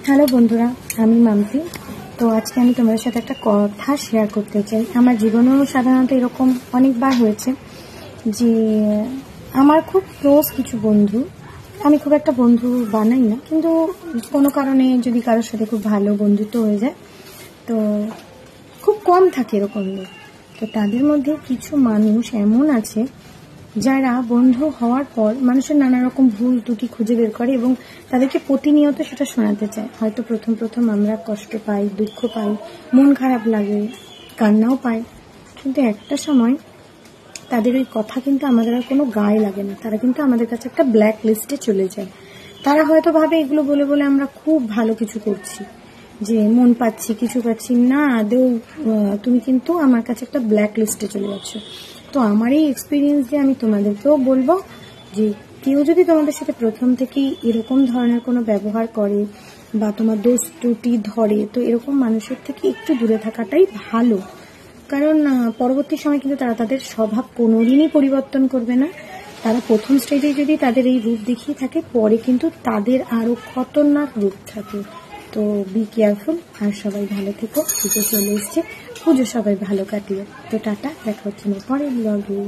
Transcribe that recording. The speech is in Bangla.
হ্যালো বন্ধুরা, আমি মাম্পি। তো আজকে আমি তোমাদের সাথে একটা কথা শেয়ার করতে চাই। আমার জীবনেও সাধারণত এরকম অনেকবার হয়েছে যে আমার খুব ক্লোজ কিছু বন্ধু, আমি খুব একটা বন্ধু বানাই না, কিন্তু কোনো কারণে যদি কারোর সাথে খুব ভালো বন্ধুত্ব হয়ে যায়, তো খুব কম থাকে এরকম লোক। তো তাদের মধ্যে কিছু মানুষ এমন আছে যারা বন্ধু হওয়ার পর মানুষের নানা রকম ভুল ত্রুটি খুঁজে বের করে এবং তাদেরকে প্রতিনিয়ত সেটা শোনাতে চায়। হয়তো প্রথম প্রথম আমরা কষ্ট পাই, দুঃখ পাই, মন খারাপ লাগে, কান্নাও পাই, কিন্তু একটা সময় তাদের ওই কথা কিন্তু আমাদের আর কোনো গায়ে লাগে না। তারা কিন্তু আমাদের কাছে একটা ব্ল্যাক লিস্টে চলে যায়। তারা হয়তো ভাবে এগুলো বলে বলে আমরা খুব ভালো কিছু করছি, যে মন পাচ্ছি, কিছু পাচ্ছি না, আদৌ তুমি কিন্তু আমার কাছে একটা ব্ল্যাক লিস্টে চলে যাচ্ছ। তো আমার এই এক্সপিরিয়েন্স দিয়ে আমি তোমাদেরকেও বলবো যে কেউ যদি তোমাদের সাথে প্রথম থেকেই এরকম ধরনের কোনো ব্যবহার করে বা তোমার দোষ ত্রুটি ধরে, তো এরকম মানুষের থেকে একটু দূরে থাকাটাই ভালো। কারণ পরবর্তী সময় কিন্তু তারা তাদের স্বভাব কোনোদিনই পরিবর্তন করবে না। তারা প্রথম স্টেজে যদি তাদের এই রূপ দেখিয়ে থাকে, পরে কিন্তু তাদের আরও খতরনাক রূপ থাকে। তো বি কেয়ারফুল, আর সবাই ভালো থেকো। পুজো চলে এসছে, পুজো সবাই ভালো কাটিয়ে। তো টাটা, দেখা হচ্ছে না পরের ব্লগে।